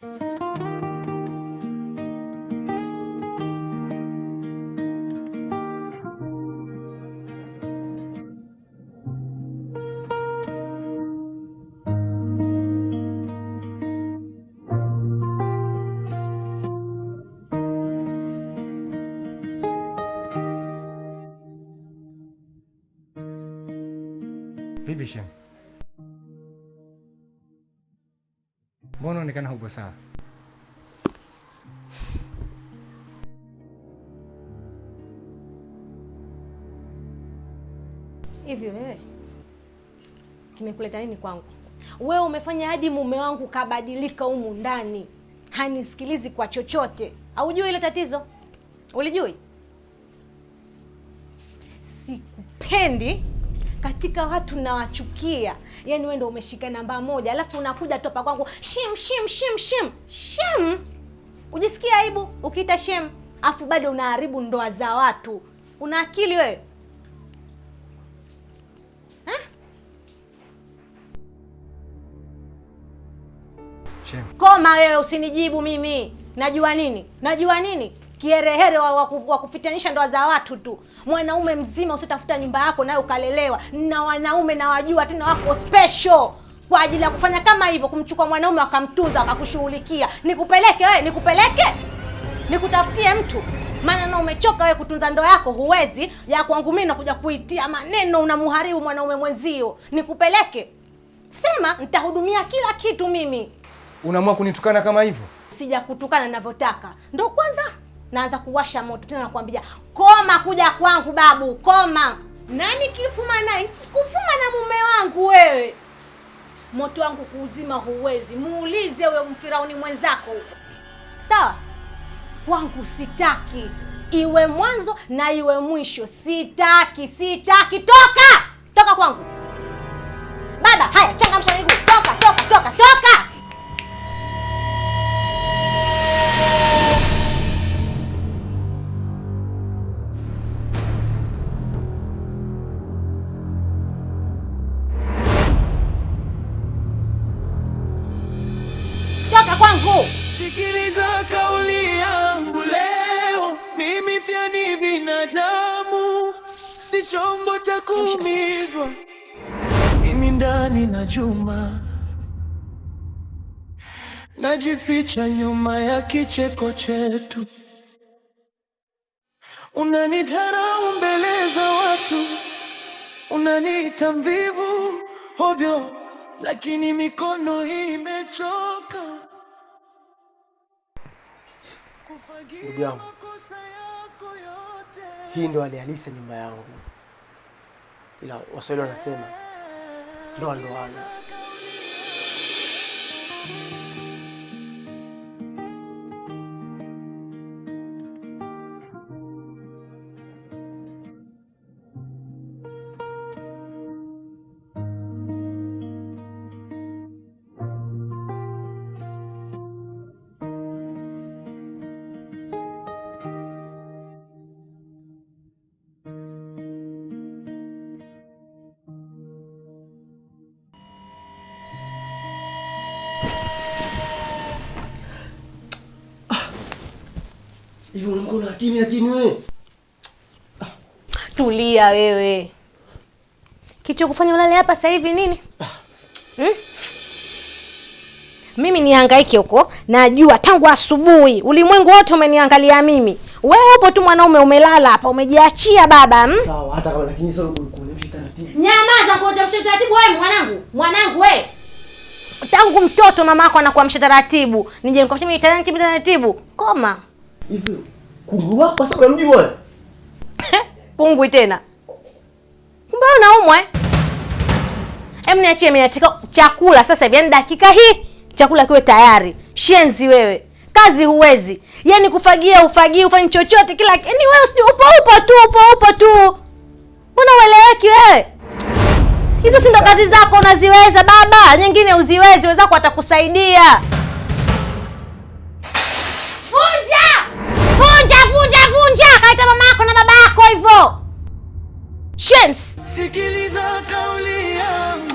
Vipi Shem? Mbona unaonekana hupo sawa? Hivi wewe kimekuleta nini kwangu? Wewe umefanya hadi mume wangu kabadilika humu ndani, hanisikilizi kwa chochote. Haujui ile tatizo? Ulijui? Sikupendi katika watu nawachukia. Yaani wewe ndio umeshika namba moja, alafu unakuja topa kwangu shem. Ujisikia aibu ukiita shem, afu bado unaharibu ndoa za watu. Una akili wewe? Shem. Koma wewe, usinijibu mimi. Najua nini? Kiherehere wa kufitanisha ndoa za watu tu. Mwanaume mzima usitafuta nyumba yako nayo ukalelewa. Na wanaume na wajua tena wako special kwa ajili ya kufanya kama hivyo, kumchukua mwanaume wakamtunza wakakushughulikia. Nikupeleke wewe, nikutafutie mtu. Maana na umechoka wewe kutunza ndoa yako, huwezi. Ya kwangu mimi nakuja kuitia maneno, unamuharibu mwanaume mwenzio. Nikupeleke. Sema nitahudumia kila kitu mimi. Unaamua kunitukana kama hivyo? Sija kutukana ninavyotaka. Ndio kwanza naanza kuwasha moto tena, nakwambia koma kuja kwangu babu, koma. Nani kifuma naye? Kufuma na mume wangu wewe. Moto wangu kuuzima huwezi. Muulize wewe mfirauni mwenzako huko. Sawa? Kwangu sitaki. Iwe mwanzo na iwe mwisho. Sitaki. Toka kwangu. Baba, haya changamsha miguu. Toka. Sikiliza kauli yangu leo, mimi pia ni binadamu, si chombo cha kuumizwa. Mimi ndani na juma, najificha nyuma ya kicheko chetu. Unanidharau mbele za watu, unaniita mvivu ovyo, lakini mikono hii imechoka. Ndugu yangu, hii ndo hali halisi nyumba yangu, ila Waswahili wanasema ndoa ndoana. Hivi unakuwa na akili lakini wewe. Tulia wewe. Kicho kufanya ulale hapa sasa hivi nini? Mimi nihangaike huko, najua tangu asubuhi ulimwengu wote umeniangalia mimi. Wewe upo tu mwanaume umelala hapa, umejiachia baba. Sawa, hata kama lakini sio kuonyesha taratibu. Nyamaza kuonyesha taratibu wewe mwanangu wewe. Tangu mtoto mama yako anakuamsha taratibu. Nije nikwambie mimi taratibu. Koma. Hivi kungu hapa sasa unamjua wewe? Kungwi tena. Kumbe unaumwa niachie mimi natika chakula sasa hivi. Yaani dakika hii chakula kiwe tayari. Shenzi wewe. Kazi huwezi. Yaani kufagia ufagii ufanye chochote kila yaani wewe upo tu. Mbona ueleweki wewe? Hizo si ndo kazi zako unaziweza baba. Nyingine uziwezi, wenzako watakusaidia. Vunja! Kaita mama yako na baba yako hivyo. Shens. Sikiliza kauli yangu